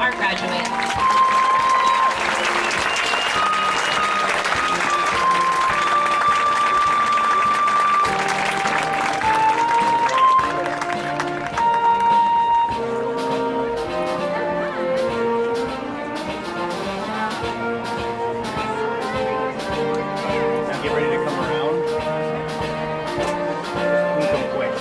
our graduates. Now get ready to come around. We come quick.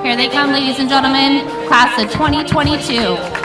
Here they come, ladies and gentlemen, class of 2022.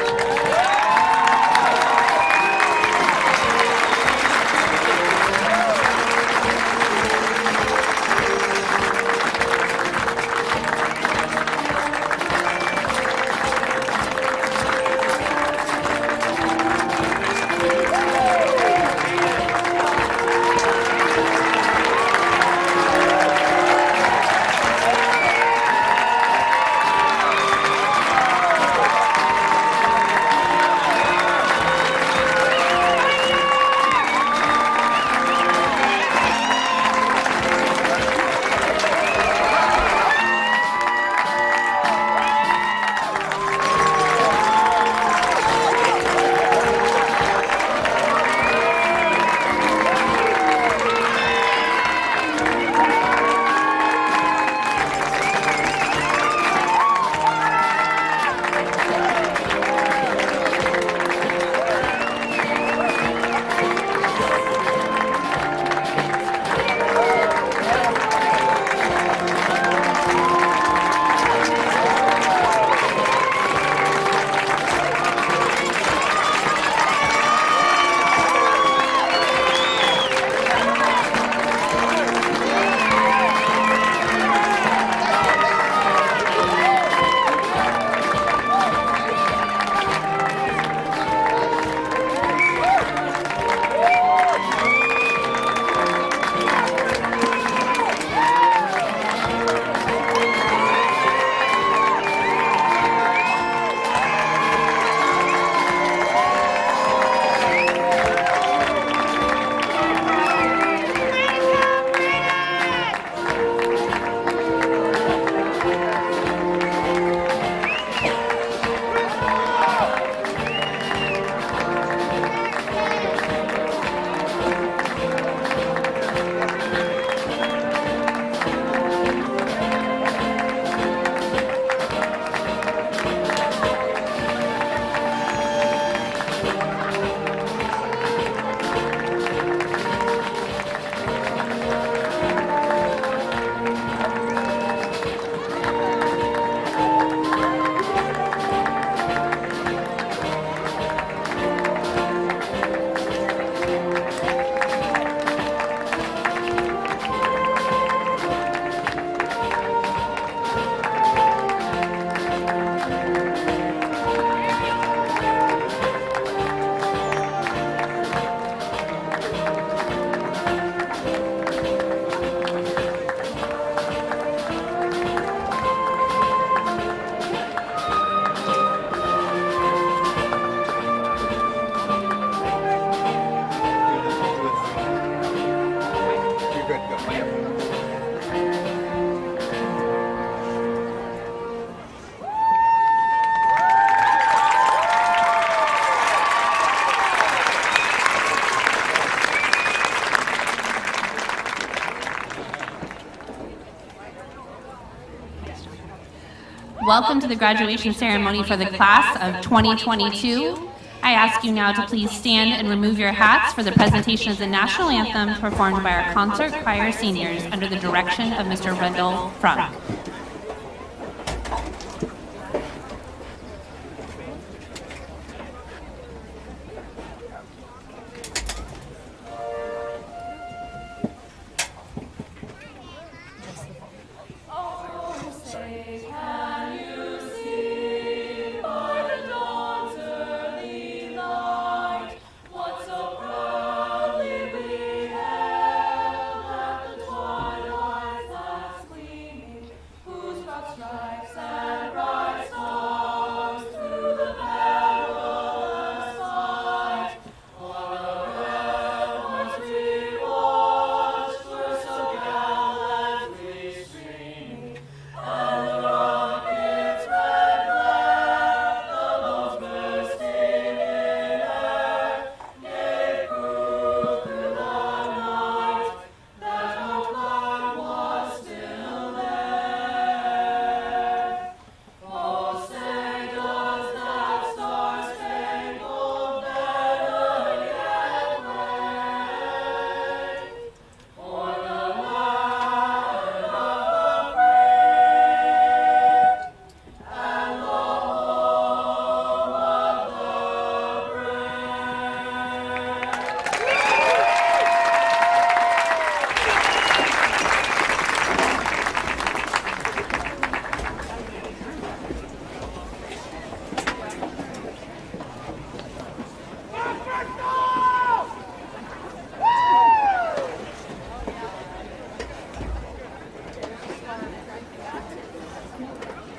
Welcome to the graduation ceremony for the class of 2022. I ask you now to please stand and remove your hats for the presentation of the national anthem performed by our concert choir seniors under the direction of Mr. Rendell Frunk.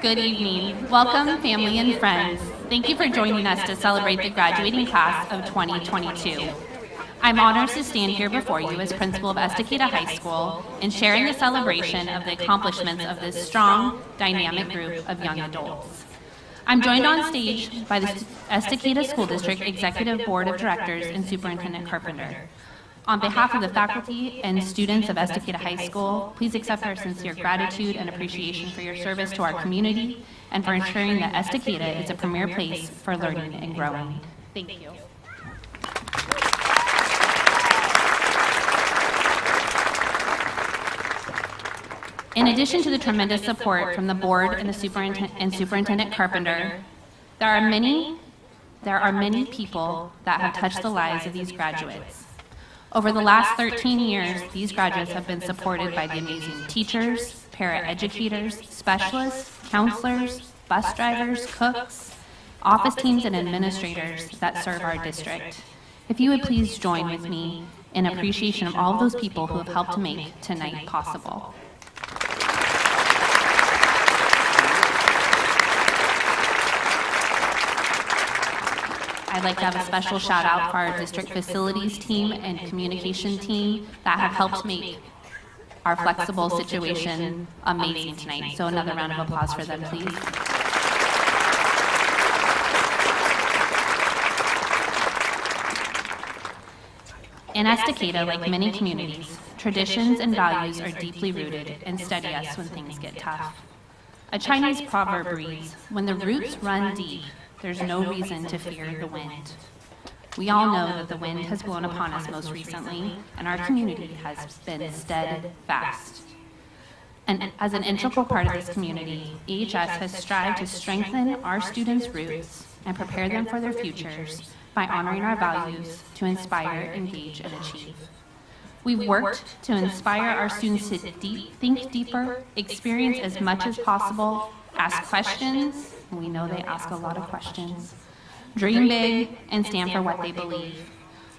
Good evening. Welcome, family and friends. Thank you for joining us to celebrate the graduating class of 2022. I'm honored to stand here before you as principal of Estacada High School and share in the celebration of the accomplishments of this strong, dynamic group of young adults. I'm joined on stage by the Estacada School District Executive Board of Directors and Superintendent Carpenter. On behalf of the faculty and students of Estacada High School, please accept our sincere gratitude and appreciation for your service to our community and for ensuring that Estacada is a premier place for learning and growing. Thank you. In addition to the tremendous support from the board and the Superintendent Carpenter, there are many people that have touched the lives of these graduates. Over the last 13 years, these graduates have been supported by the amazing teachers, para-educators, specialists, counselors, bus drivers, cooks, office teams, and administrators that serve our district. If you would please join with me in appreciation of all of those people who have helped to make tonight possible. I'd like to have a special shout out for our district facilities team and communication team that have helped make our flexible situation amazing tonight. So another round of applause for them, please. In Estacada, like many communities, traditions and values are deeply rooted and steady us when things get tough. A Chinese proverb reads, "When the roots run deep, there's no reason to fear the wind." We all know that the wind has blown upon us most recently, and our community has been steadfast. And as an integral part of this community, EHS has strived to strengthen our students' roots and prepare them for their futures by honoring our values to inspire, engage, and achieve. We've worked to inspire our students to think deeper, experience as much as possible, ask questions, and we know they ask a lot of questions, dream big, and stand for what they believe.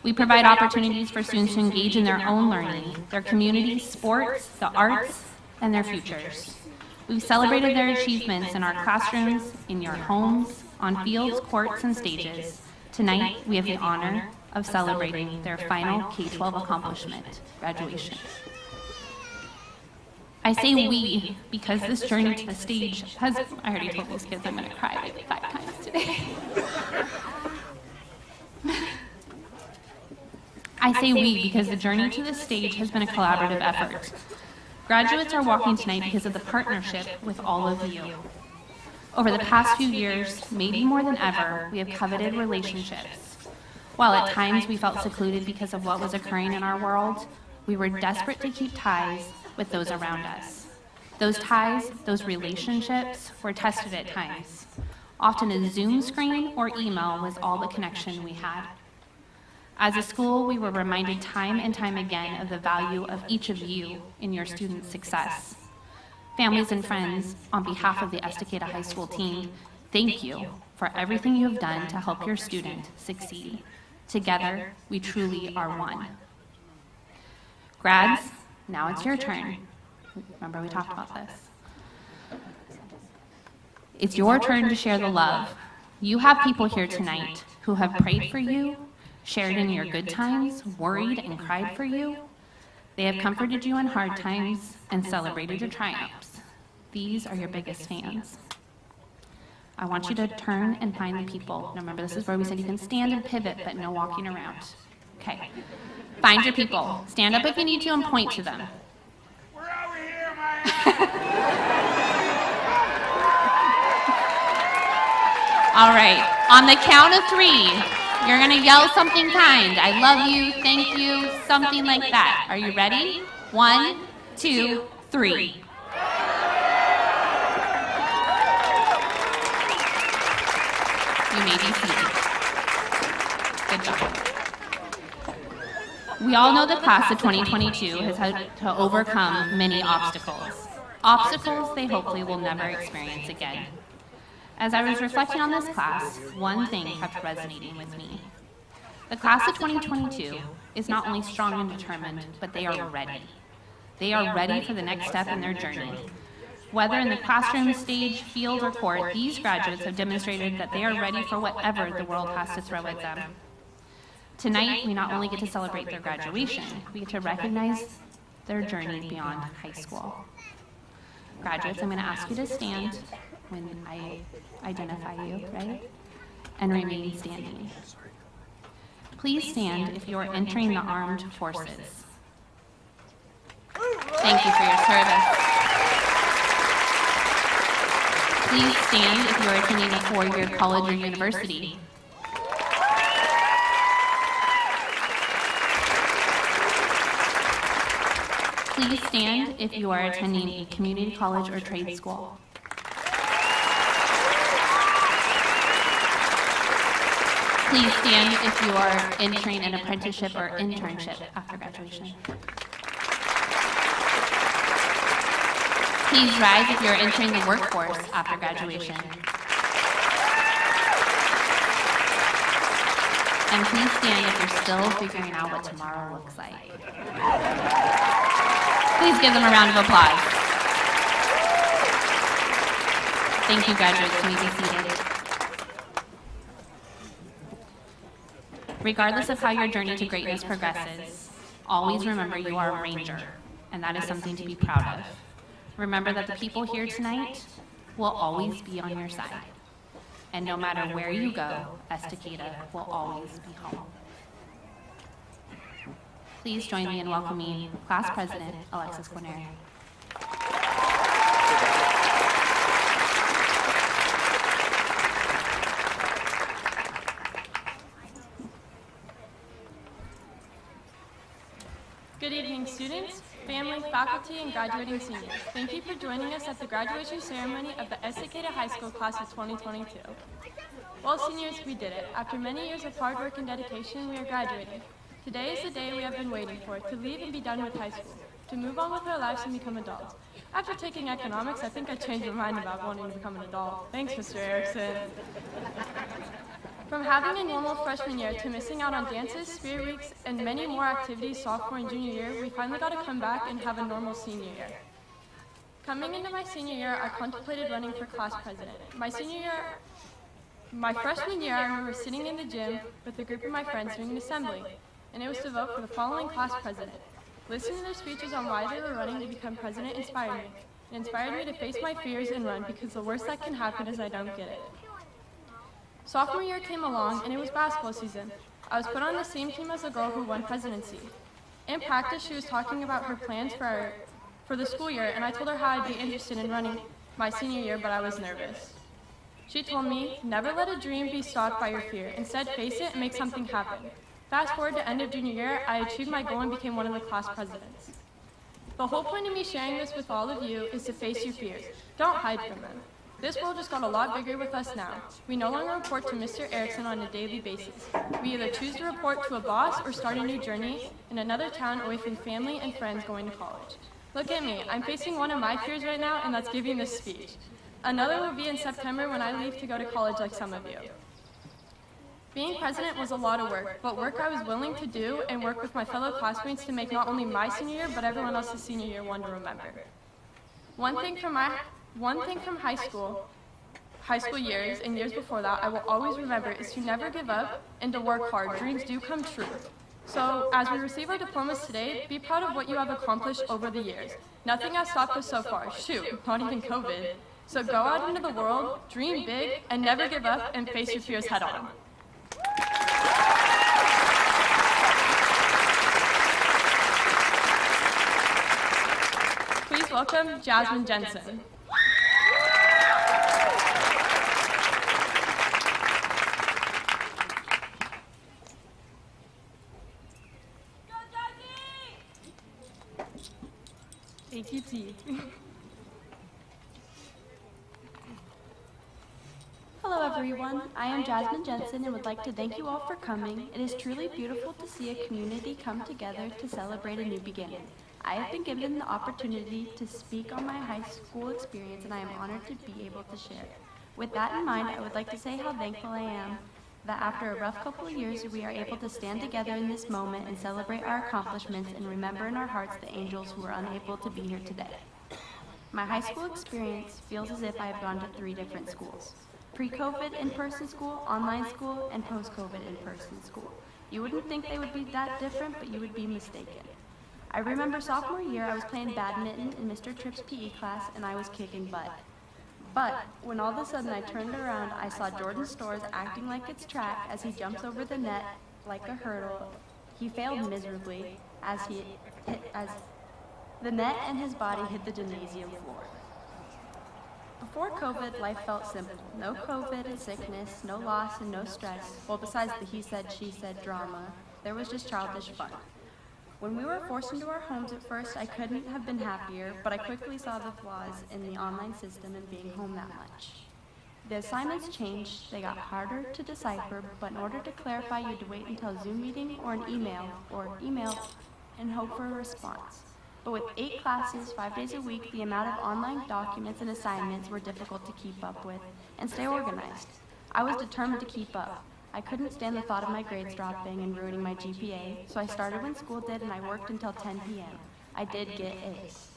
We provide opportunities for students to engage in their own learning, their community, sports, the arts, and their futures. We've celebrated their achievements in our classrooms, in your homes, on fields, courts, and stages. Tonight, we have the honor of celebrating their final K-12 accomplishment, graduation. I say we because this journey to the stage has, I already told these kids I'm going to cry like 5 times today. I say we because the journey to the stage has been a collaborative effort. Graduates are walking tonight because of the partnership with all of you. Over the past few years, maybe more than ever, we have coveted relationships. While at times we felt secluded because of what was occurring in our world, we were desperate to keep ties with those around us. Those ties, those relationships, were tested at times. Often a Zoom screen or email was all the connection we had. As a school, we were reminded time and time again of the value of each of you in your students' success. Families and friends, on behalf of the Estacada High School team, thank you for everything you have done to help your student succeed. Together, we truly are one. Grads, now it's your turn. Remember, we talked about this. It's your turn to share the love. You have people here tonight who have prayed for you, shared in your good times, worried and cried for you. They have comforted you in hard times and celebrated your triumphs. These are your biggest fans. I want you to turn and find the people. Now remember, this is where we said you can stand and pivot, but no walking around. Okay. Find your people. Stand up if you need to and point to them. We're over here, man! All right. On the count of 3, you're going to yell something kind. I love you, thank you, something like that. Are you ready? 1, 2, 3. You may be seated. Good job. We all know the class of 2022 has had to overcome many obstacles. Obstacles they hopefully will never experience again. As I was reflecting on this class, one thing kept resonating with me. The class of 2022 is not only strong and determined, but they are ready. They are ready for the next step in their journey. Whether in the classroom, stage, field, or court, these graduates have demonstrated that they are ready for whatever the world has to throw at them. Tonight, we not only get to celebrate their graduation, we get to recognize their journey beyond high school. Graduates, I'm going to ask you to stand when I identify you, right? And remain standing. Please stand if you are entering the armed forces. Thank you for your service. Please stand if you are attending a 4-year college or university. Please stand if you are attending a community college or trade school. Please stand if you are entering an apprenticeship or internship after graduation. Please rise if you're entering the workforce after graduation. And please stand if you're still figuring out what tomorrow looks like. Please give them a round of applause. Thank you, graduates. You may be seated. Regardless of how your journey to greatness progresses, always remember you are a ranger, and that is something to be proud of. Remember that the people here tonight will always be on your side. And no matter where you go, Estacada will always be home. Please join me in welcoming Class President Alexis Guarneri. Good evening, students, family, faculty, and graduating seniors. Thank you for joining us at the graduation ceremony of the Estacada High School class of 2022. Well, seniors, we did it. After many years of hard work and dedication, we are graduating. Today is the day we have been waiting for, to leave and be done with high school, to move on with our lives and become adults. After taking economics, I think I changed my mind about wanting to become an adult. Thanks, Mr. Erickson. From having a normal freshman year to missing out on dances, spirit weeks, and many more activities sophomore and junior year, we finally got to come back and have a normal senior year. Coming into my senior year, I contemplated running for class president. My freshman year, I remember sitting in the gym with a group of my friends doing an assembly, and it was to vote for the following class president. Listening to their speeches on why they were running to become president inspired me. It inspired me to face my fears and run, because the worst that can happen is I don't get it. Sophomore year came along, and it was basketball season. I was put on the same team as the girl who won presidency. In practice, she was talking about her plans for the school year, and I told her how I'd be interested in running my senior year, but I was nervous. She told me, never let a dream be stopped by your fear. Instead, face it and make something happen. Fast forward to end of junior year, I achieved my goal and became one of the class presidents. The whole point of me sharing this with all of you is to face your fears. Don't hide from them. This world just got a lot bigger with us now. We no longer report to Mr. Erickson on a daily basis. We either choose to report to a boss or start a new journey in another town away from family and friends going to college. Look at me, I'm facing one of my fears right now, and that's giving this speech. Another will be in September when I leave to go to college like some of you. Being president was a lot of work, but work I was willing to do and work with my fellow classmates to make not only my senior year, but everyone else's senior year one to remember. One thing from high school years and years before that I will always remember is to never give up and to work hard. Dreams do come true. So as we receive our diplomas today, be proud of what you have accomplished over the years. Nothing has stopped us so far. Shoot, not even COVID. So go out into the world, dream big, and never give up and face your fears head on. Please welcome Jasmine Jensen. Thank you, T. Hello everyone, I am Jasmine Jensen and would like to thank you all for coming. It is truly beautiful to see a community come together to celebrate a new beginning. I have been given the opportunity to speak on my high school experience and I am honored to be able to share it. With that in mind, I would like to say how thankful I am that after a rough couple of years, we are able to stand together in this moment and celebrate our accomplishments and remember in our hearts the angels who were unable to be here today. My high school experience feels as if I have gone to 3 different schools. Pre-COVID in-person school, online school, and post-COVID in-person school. You wouldn't think they would be that different, but you would be mistaken. I remember sophomore year, I was playing badminton in Mr. Tripp's PE class, and I was kicking butt. But when all of a sudden I turned around, I saw Jordan Storrs acting like it's track as he jumps over the net like a hurdle. He failed miserably as the net and his body hit the gymnasium floor. Before COVID, life felt simple. No COVID and sickness, no loss and no stress. Well, besides the he said, she said drama, there was just childish fun. When we were forced into our homes at first, I couldn't have been happier, but I quickly saw the flaws in the online system and being home that much. The assignments changed, they got harder to decipher, but in order to clarify, you had to wait until a Zoom meeting or an email, and hope for a response. But with 8 classes, 5 days a week, the amount of online documents and assignments were difficult to keep up with and stay organized. I was determined to keep up. I couldn't stand the thought of my grades dropping and ruining my GPA, so I started when school did and I worked until 10 p.m. I did get A's.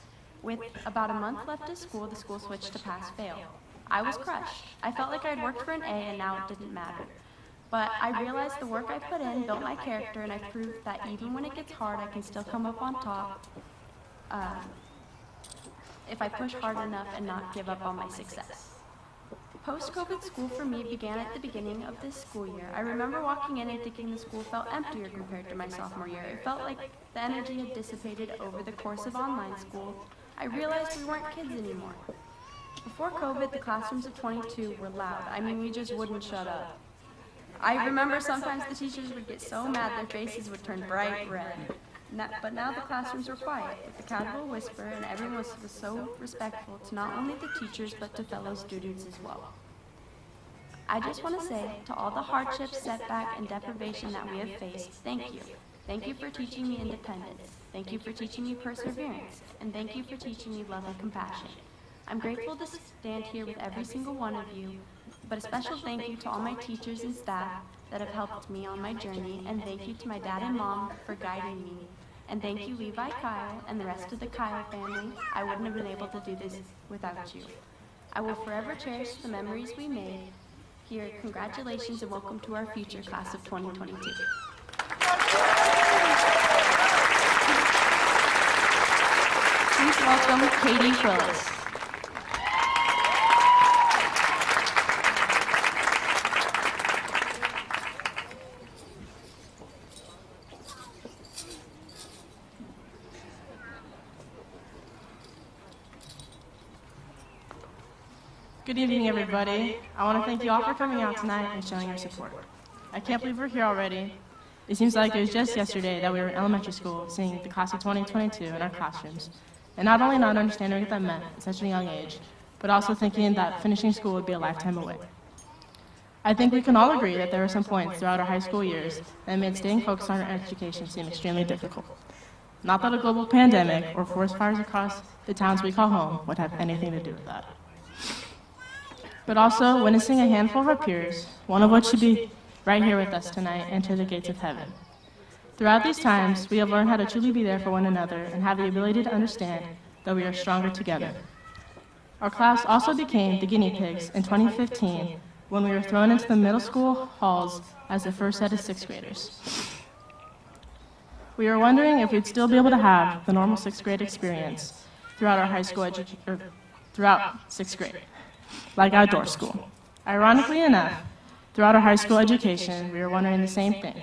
With about a month left of school, the school switched to pass-fail. I was crushed. I felt like I'd worked for an A and now it didn't matter. But I realized the work I put in built my character and I proved that even when it gets hard, I can still come up on top if I push hard enough and not give up on my success. Post-COVID school for me began at the beginning of this school year. I remember walking in and thinking the school felt emptier compared to my sophomore year. It felt like the energy had dissipated over the course of online school. I realized we weren't kids anymore. Before COVID, the classrooms of 22 were loud. I mean, we just wouldn't shut up. I remember sometimes the teachers would get so mad their faces would turn bright red. But now the classrooms were quiet, with the casual whisper, and everyone was so respectful to not only the teachers, but to fellow students as well. I just want to say, to all the hardships, setback, and deprivation that we have faced, thank you. Thank you for teaching me independence. Thank you for teaching me perseverance. And thank you for teaching me love and compassion. I'm grateful to stand here with every single one of you, but a special thank you to all my teachers and staff that have helped me on my journey, and thank you to my dad and mom for guiding me. And thank you, Levi, Kyle, and the rest of the Kyle family. I wouldn't have been able to do this without you. I will forever cherish the memories we made. Here, congratulations and welcome to our future class of 2022. Please welcome Katie Willis. Good evening, everybody. I want to thank you all for coming out tonight and showing your support. I can't believe we're here already. It seems like it was just yesterday that we were in elementary school seeing the class of 2022 in our classrooms, and not only not understanding what that meant at such a young age, but also thinking that finishing school would be a lifetime away. I think we can all agree that there were some points throughout our high school years that made staying focused on our education seem extremely difficult. Not that a global pandemic or forest fires across the towns we call home would have anything to do with that. But also witnessing a handful of our peers, one of which should be right here with us tonight, enter the gates of heaven. Throughout these times, we have learned how to truly be there for one another and have the ability to understand that we are stronger together. Our class also became the guinea pigs in 2015 when we were thrown into the middle school halls as the first set of sixth graders. We were wondering if we'd still be able to have the normal sixth grade experience throughout our high school throughout sixth grade, like outdoor school. Ironically enough, throughout our high school education, we were wondering the same thing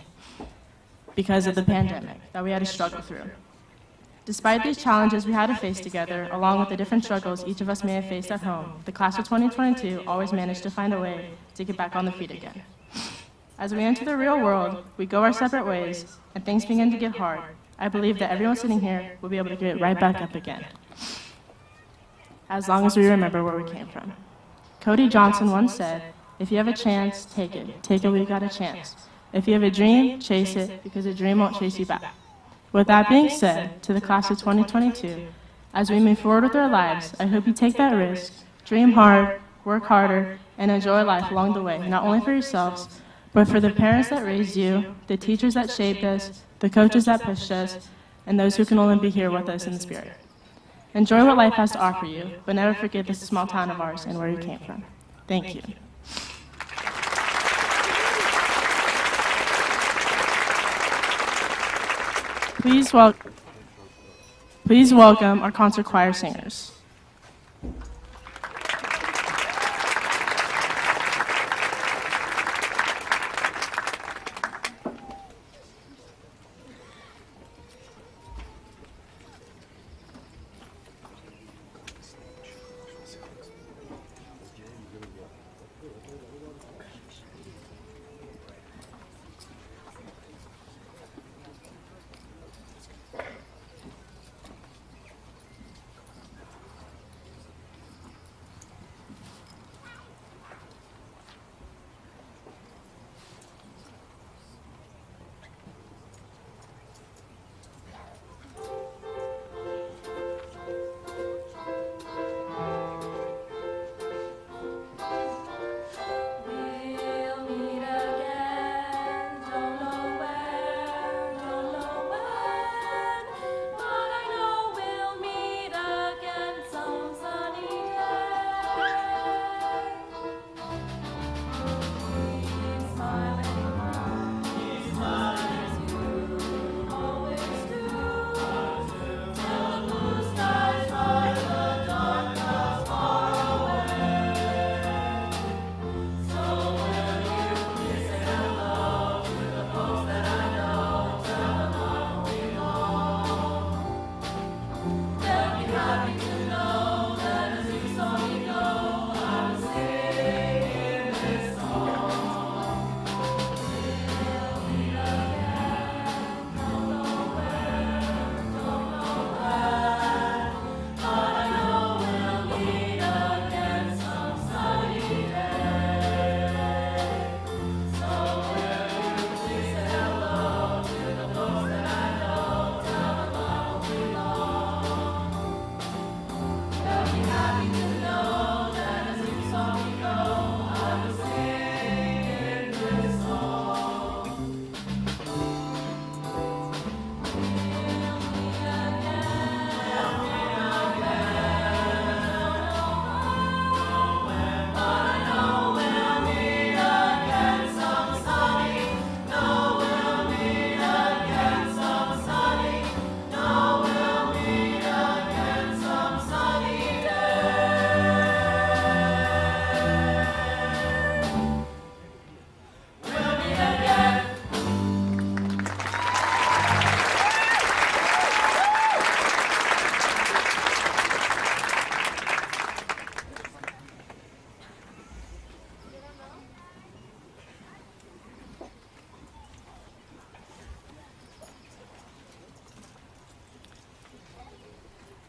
because of the pandemic that we had to struggle through. Despite these challenges we had to face together, along with the different struggles each of us may have faced at home, the class of 2022 always managed to find a way to get back on the feet again. As we enter the real world, we go our separate ways, and things begin to get hard. I believe that everyone sitting here will be able to get right back up again, as long as we remember where we came from. Cody Johnson once said, "If you have a chance, take it. Take it while you got a chance. If you have a dream, chase it, because a dream won't chase you back." With that being said, to the class of 2022, as we move forward with our lives, I hope you take that risk, dream hard, work harder, and enjoy life along the way, not only for yourselves, but for the parents that raised you, the teachers that shaped us, the coaches that pushed us, and those who can only be here with us in the spirit. Enjoy what life has to offer you, but never forget this small town of ours and where you came from. Thank you. Please welcome our concert choir singers.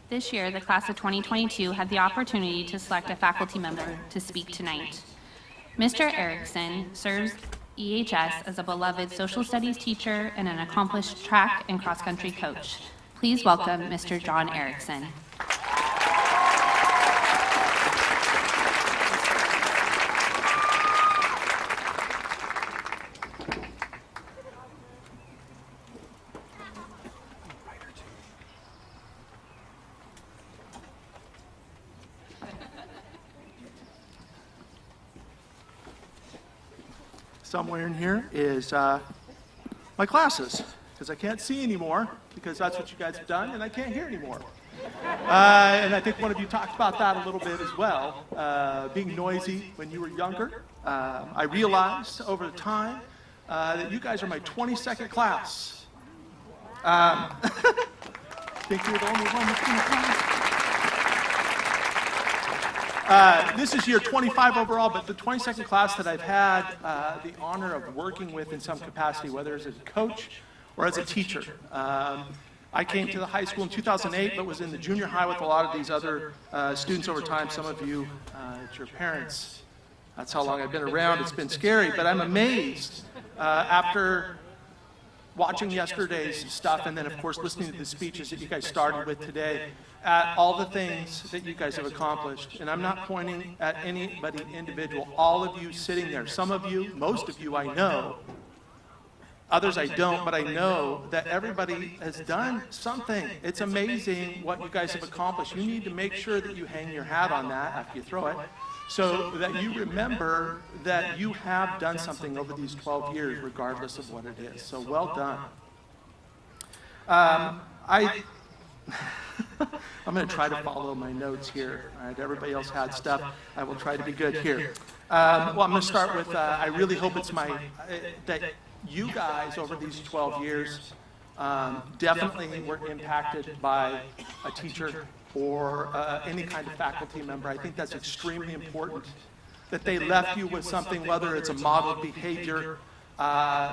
This year, the class of 2022 had the opportunity to select a faculty member to speak tonight. Mr. Erickson serves EHS as a beloved social studies teacher and an accomplished track and cross-country coach. Please welcome Mr. John Erickson. Somewhere in here is my classes, because I can't see anymore, because that's what you guys have done, and I can't hear anymore. And I think one of you talked about that a little bit as well, being noisy when you were younger. I realized over the time that you guys are my 22nd class. Think you're the only one that's in the class? This is year 25 overall, but the 22nd class that I've had the honor of working with in some capacity, whether as a coach or as a teacher. I came to the high school in 2008, but was in the junior high with a lot of these other students over time. Some of you, it's your parents. That's how long I've been around. It's been scary, but I'm amazed after watching yesterday's stuff and then, of course, listening to the speeches that you guys started with today, at all the things that you guys have accomplished. And I'm not pointing at anybody individual. All of you sitting there, some of you, most of you I know, others I don't, but I know that everybody has done something. It's amazing what you guys have accomplished. You need to make sure that you hang your hat on that after you throw it, so that you remember that you have done something over these 12 years, regardless of what it is. So well done. I'm going to try to follow my notes here. All right, everybody else had stuff. I will try to be good here. Well, I'm going to start with, I really hope it's that you guys over these 12 years definitely were impacted by a teacher or any kind of faculty member. I think that's extremely important, that they left you with something, whether it's a model behavior,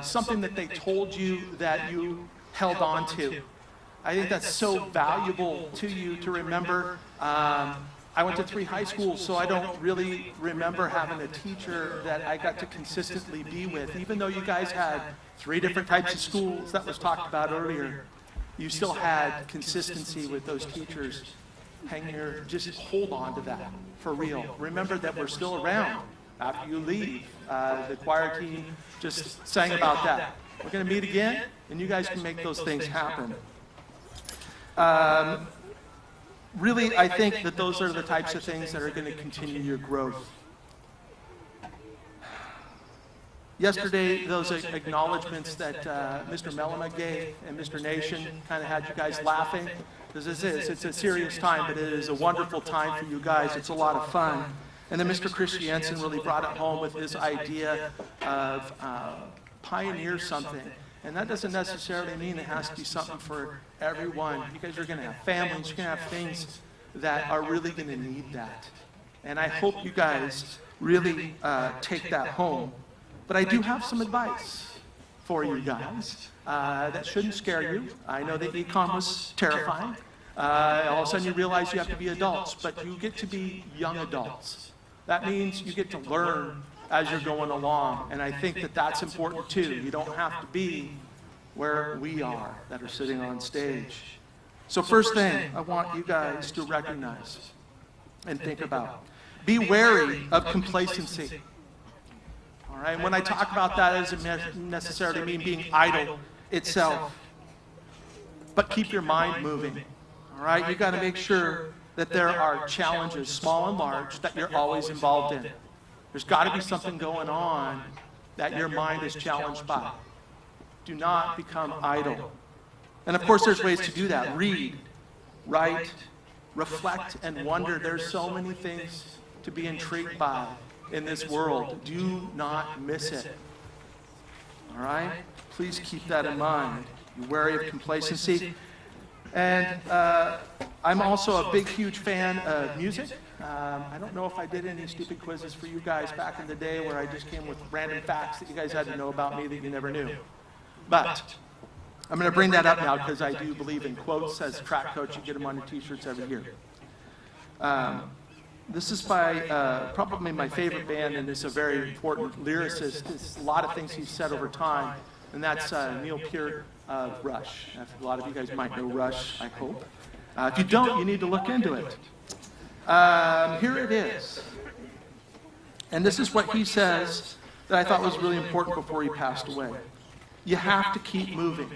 something that they told you that you held on to. I think that's so valuable to you to remember. I went to 3 high schools, so I don't really remember having a teacher that I got to consistently be with. Even though you guys had 3 different types of schools that was talked about earlier, you still had consistency with those teachers. Just hold on to that, for real. Remember that we're still around after you leave. The choir team just sang about that. We're going to meet again, and you guys can make those things happen. Really, I think that those are the types of things that are going to continue your growth. Yesterday, those acknowledgments that Mr. Mellema gave and Mr. Nation kind of had you guys laughing, because it's a serious time, but it is a wonderful time for you guys. It's a lot of fun. And then Mr. Chris Jensen really brought it home with his idea of pioneer something. And that doesn't necessarily mean it has to be something for everyone. You guys are going to have families, you're going to have things that are really going to need that. And I hope you guys really take that home. But I do have some advice for you guys that shouldn't scare you. I know that econ was terrifying. All of a sudden you realize you have to be adults, but you get to be young adults. That means you get to learn as you're going along, and I think that that's important too. You don't have to be where we are that are sitting on stage. So first thing I want you guys to recognize and think about, be wary of complacency. All right, and when I talk about that, it doesn't necessarily mean being idle itself, but keep your mind moving. All right, you got to make sure that there are challenges, small and large, that you're always involved in. There's got to be something going on that your mind is challenged by. Do not become idle. And of course, there's ways to do that. Read, write, reflect, and wonder. There's so many things to be intrigued by in this world. Do not miss it. All right? Please keep that in mind. Be wary of complacency. And I'm also a big, huge fan of music. I don't know if I did any stupid quizzes for you guys back in the day where I just came with random facts that you guys had to know about me that you never knew. But I'm going to bring that up now because I do believe in quotes. As a track coach, you get them on your t-shirts every year. This is by probably my favorite band, and it's a very important lyricist. It's a lot of things he's said over time, and that's Neil Peart of Rush. A lot of you guys might know Rush, I hope. If you don't, you need to look into it. Here it is. And this is what he says that I thought was really important before he passed away. You have to keep moving.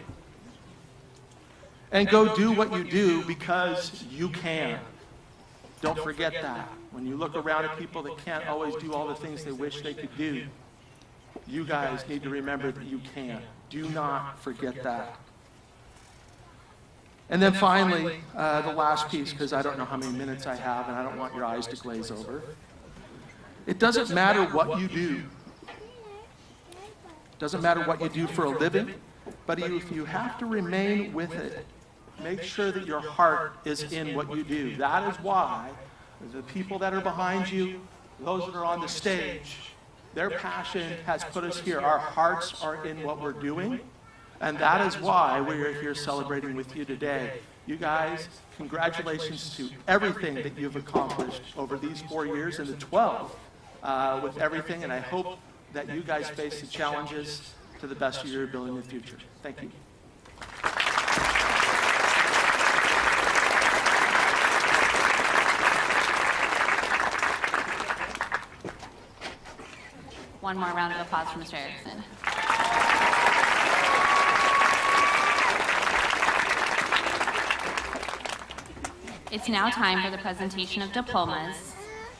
And go do what you do because you can. Don't forget that. When you look around at people that can't always do all the things they wish they could do, you guys need to remember that you can. Do not forget that. And then finally, the last piece, because I don't know how many minutes I have, and I don't want your eyes to glaze over. It doesn't matter what you do. It doesn't matter what you do for a living, but if you have to remain with it, make sure that your heart is in what you do. That is why the people that are behind you, those that are on the stage, their passion has put us here. Our hearts are in what we're doing, and that is why we are here celebrating with you today. You guys, congratulations to everything that you've accomplished over these 4 years and the 12 with everything, and I hope that you guys face the challenges to the best of your ability in the future. Thank you. One more round of applause for Mr. Erickson. It's now time for the presentation of diplomas.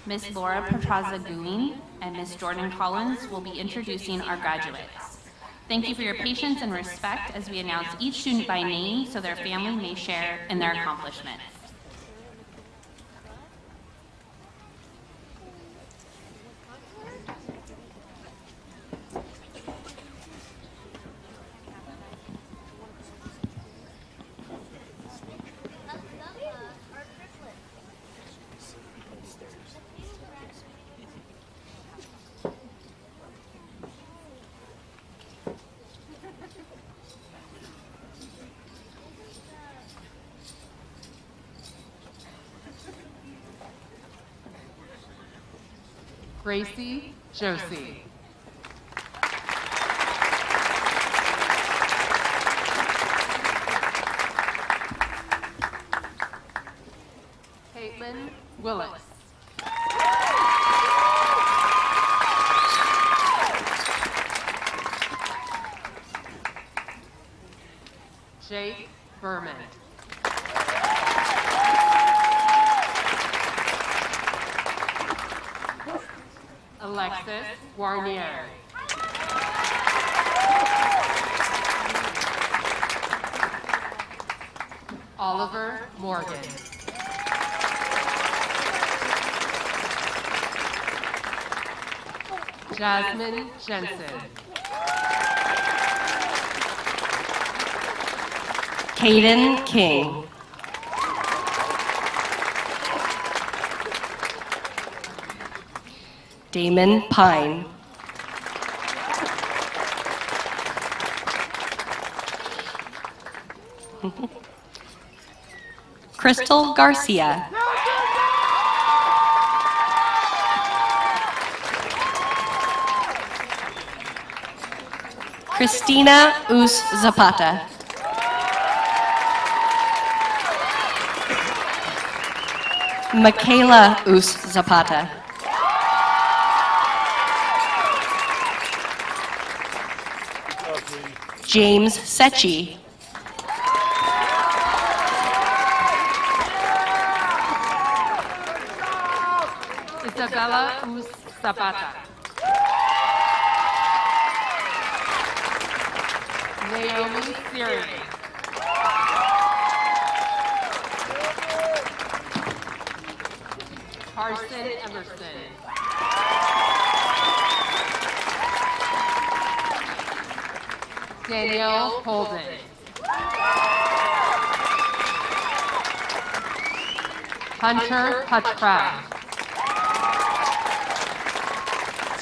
Ms. Laura Petraza-Guin and Ms. Jordan Collins will be introducing our graduates. Thank you for your patience and respect as we announce each student by name so their family may share in their accomplishments. Gracie Josie. Caitlin Willis. Jake Berman. Alexis Warnier. Oliver Morgan. Jasmine Jensen. Caden King. Damon Pine. Crystal Garcia. Christina Us Zapata. Michaela Us Zapata. James Secchi. Isabella Us Zapata. Naomi Siri. Carson Emerson. Danielle Holden. Hunter Hutchcraft.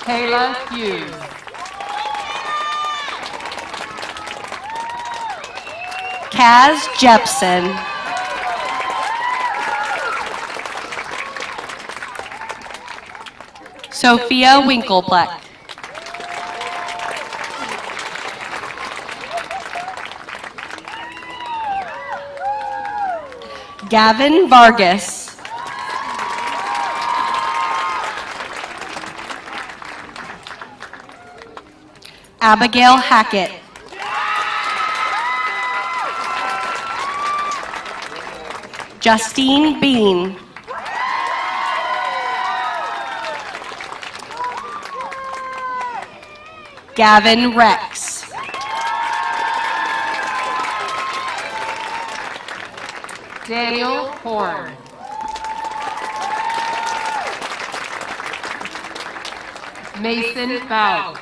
Kayla Hughes. Kaz Jepson. Sophia Winkelpleck. Gavin Vargas. Abigail Hackett. Justine Bean. Gavin Rex. Daniel Horn. Mason Bout.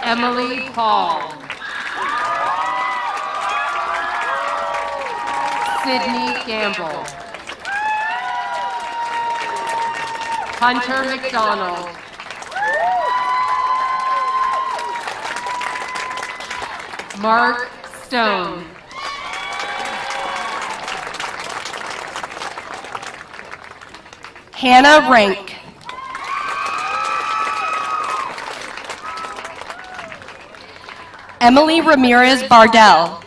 Emily Paul. Sydney Gamble. Hunter McDonald. Mark Stone. Hannah Rank. Emily Ramirez Bardell.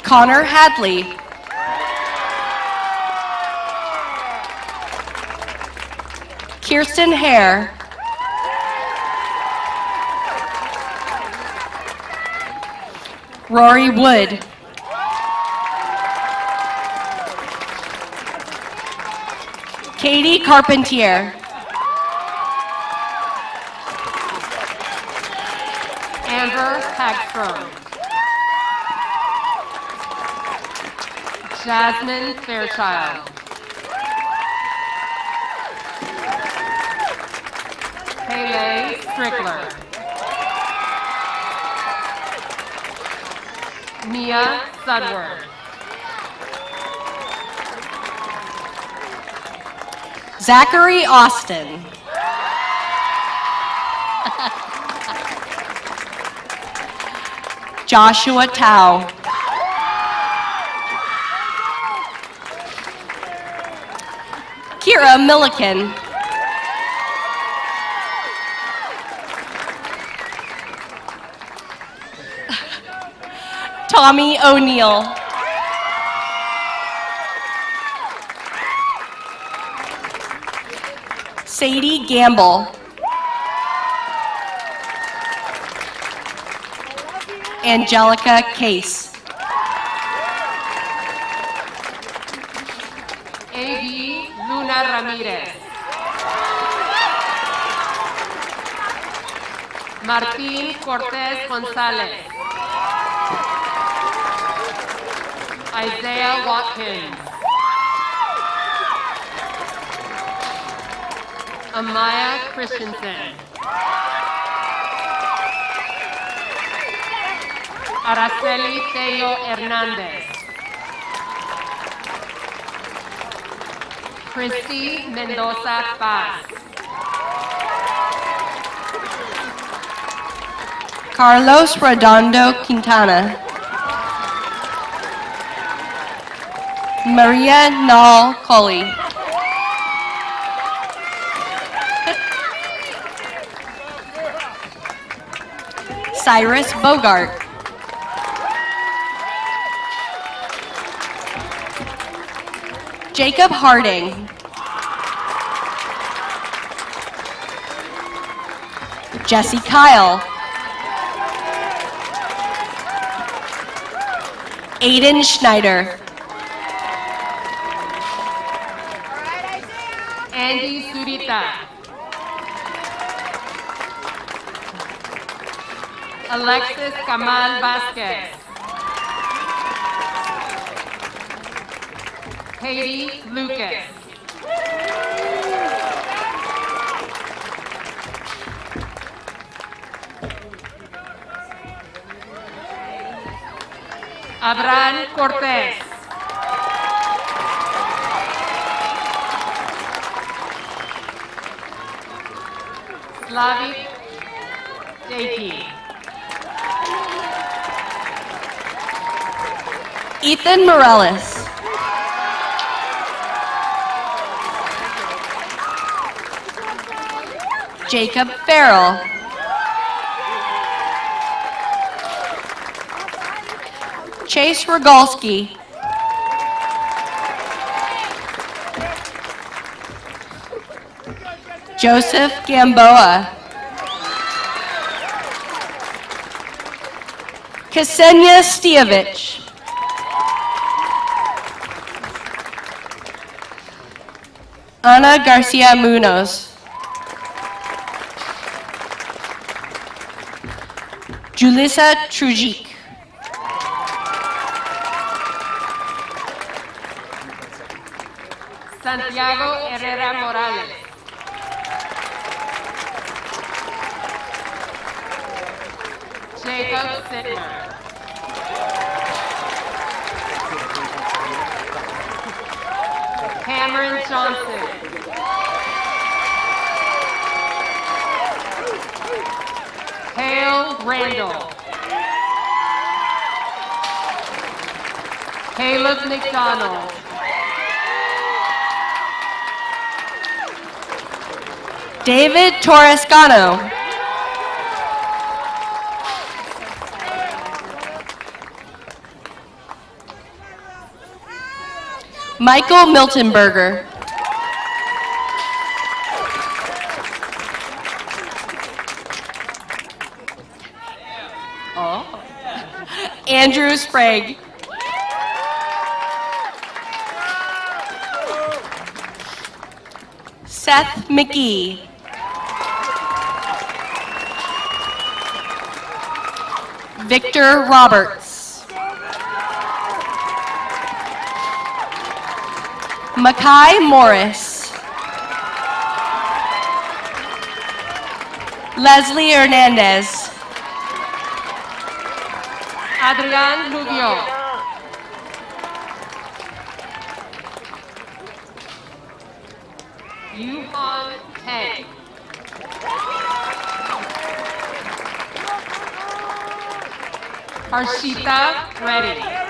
Connor Hadley. Kirsten Hare. Rory Wood. Katie Carpentier. Amber Hagstrom. Jasmine Fairchild. Haley Strickler. Mia Sudworth. Zachary Austin. Joshua Tao. Kira Milliken. Tommy O'Neill. Sadie Gamble. Angelica Case. A.B. Luna Ramirez. Martín Cortez Gonzalez. Isaiah Watkins. Amaya Christensen. Araceli Tello Hernandez. Christy Mendoza Paz. Carlos Redondo Quintana. Maria Nall Colley. Cyrus Bogart. Jacob Harding. Jesse Kyle. Aiden Schneider. Andy Zurita. Alexis Kamal Vasquez. Katie Lucas. Abraham Cortez. Slavic Jakey. Ethan Morales. Jacob Farrell. Chase Rogalski. Joseph Gamboa. Ksenia Stievich. Ana Garcia Munoz. Julissa Trujic. Santiago Herrera Morales. Jacob Sittner. Cameron Johnson. Hale Randall. Caleb McDonald. David Torrescano. Michael Miltenberger. Oh. Andrew Sprague. Seth McGee. Victor Roberts. Makai Morris. Leslie Hernandez. Adrian Rubio. Yuhan Tang. Harshita Reddy.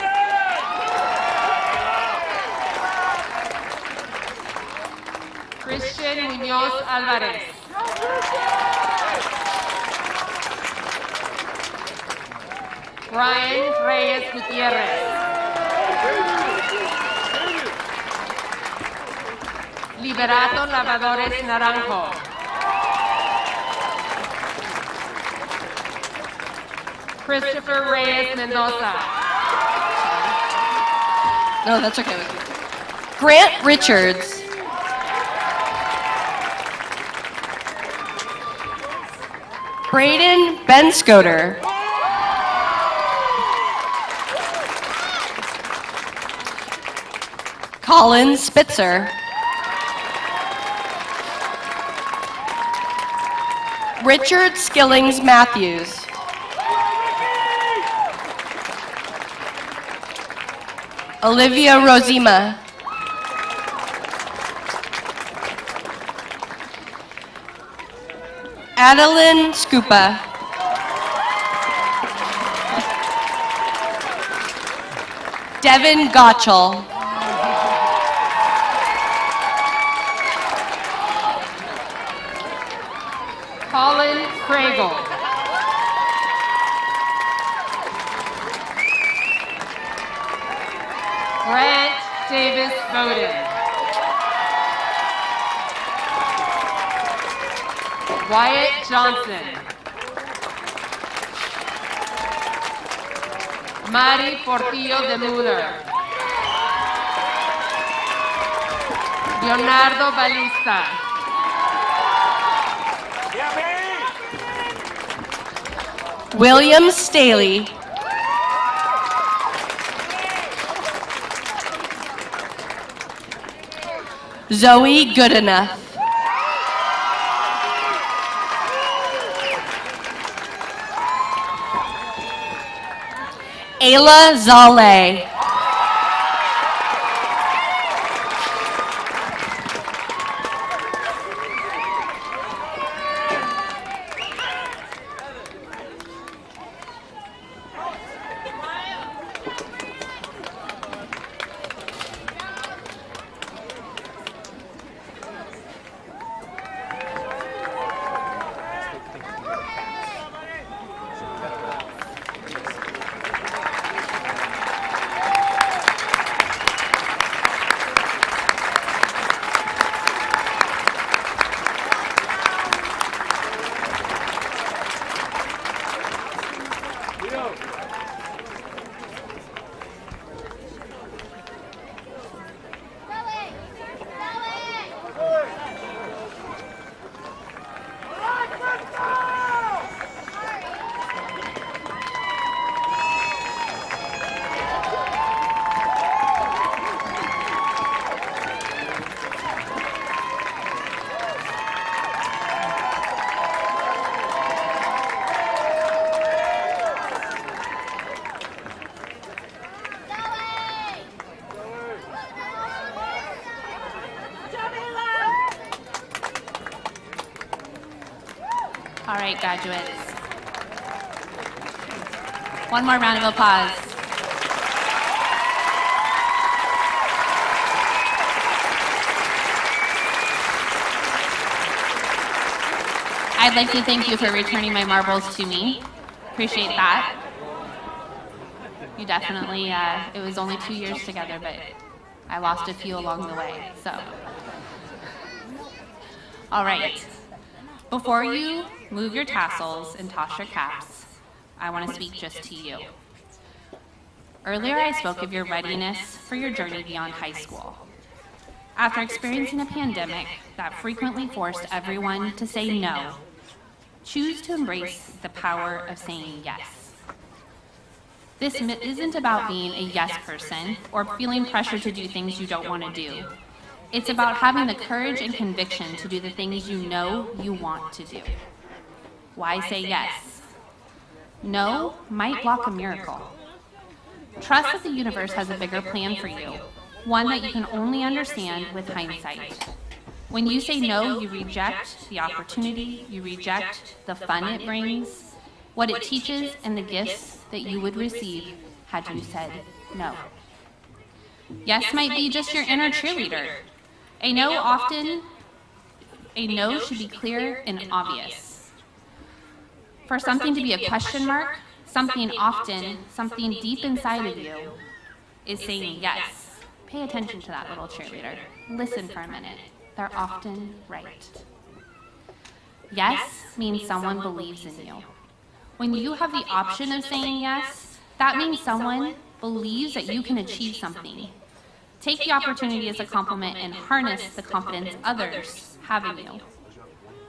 Christian Munoz Alvarez. Brian Reyes Gutierrez. Liberato Lavadores Naranjo. Christopher Reyes Mendoza. No, that's okay. Grant Richards. Braden Benscoter. Colin Spitzer. Richard Skillings Matthews. Olivia Rosima. Adeline Scupa. Devin Gottschall. Colin Craigle. Grant Davis Bowden. Wyatt Johnson. Mari Portillo de Muller. Leonardo Balista. William Staley. Zoe Goodenough. Ayla Zale. All right, graduates. One more round of applause. I'd like to thank you for returning my marbles to me. Appreciate that. You definitely, it was only 2 years together, but I lost a few along the way, so. All right. Before you move your tassels and toss your caps, I want to speak just to you. Earlier, I spoke of your readiness for your journey beyond high school. After experiencing a pandemic that frequently forced everyone to say no, choose to embrace the power of saying yes. This isn't about being a yes person or feeling pressure to do things you don't want to do. It's about having the courage and conviction to do the things you know you want to do. Why say yes? No might block a miracle. Trust that the universe has a bigger plan for you, one that you can only understand with hindsight. When you say no, you reject the opportunity, you reject the fun it brings, what it teaches, and the gifts that you would receive had you said no. Yes might be just your inner cheerleader. A no should be clear and obvious. For something to be a question mark, something deep inside of you is saying yes. Pay attention to that little cheerleader. Listen for a minute. They're often right. Yes means someone believes in you. When you have the option of saying yes, that means someone believes that you can achieve something. Take the opportunity as a compliment and harness the confidence others have in you.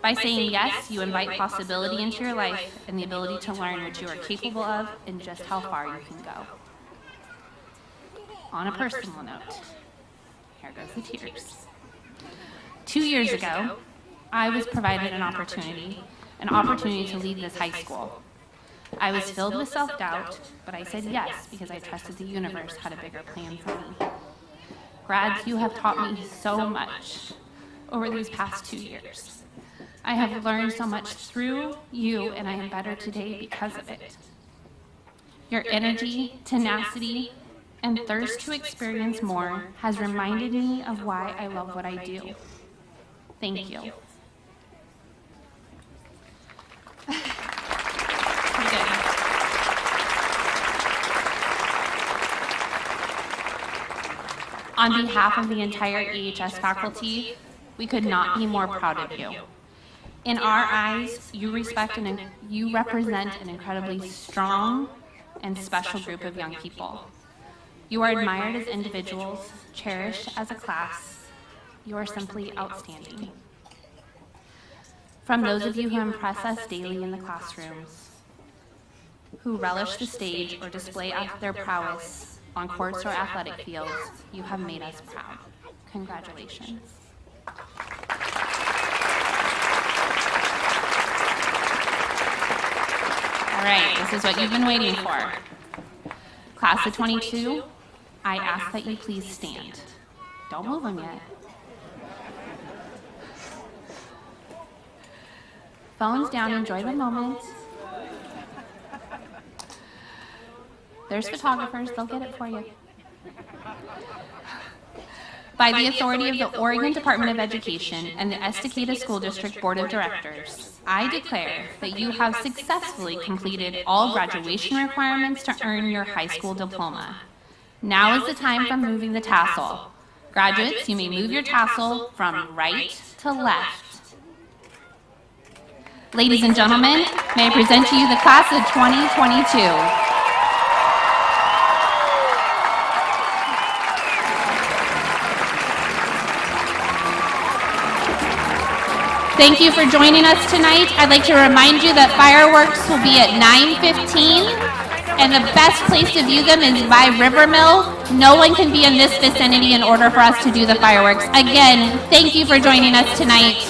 By saying yes, you invite possibility into your life and the ability to learn what you are capable of and just how far you can go. On a personal note, here goes the tears. 2 years ago, I was provided an opportunity to lead this high school. I was filled with self-doubt, but I said yes because I trusted the universe had a bigger plan for me. Grads, you have taught me so much over these past 2 years. I have learned so much through you, and I am better today because of it. Your energy, tenacity, and thirst to experience more has reminded me of why I love what I do. Thank you. Pretty good. On behalf of the entire EHS faculty, we could not be more proud of you. In our eyes, you represent an incredibly strong and special group of young people. You are admired as individuals, cherished as a class. You are simply outstanding. From those of you who impress us daily in the classrooms, who relish the stage or display their prowess on courts or athletic fields, you have made us proud. Congratulations. All right, this is what you've been waiting for. Class of 22, I ask that you please stand. Don't move them yet. Phones down, enjoy the moment. There's photographers, they'll get it for you. By the authority of the Oregon Department of Education and the Estacada School District Board of Directors, I declare that you have successfully completed all graduation requirements to earn your high school diploma. Now is the time for moving the tassel. Graduates, you may move your tassel from right to left. Ladies and gentlemen, may I present to you the class of 2022. Thank you for joining us tonight. I'd like to remind you that fireworks will be at 9:15, and the best place to view them is by River Mill. No one can be in this vicinity in order for us to do the fireworks. Again, thank you for joining us tonight.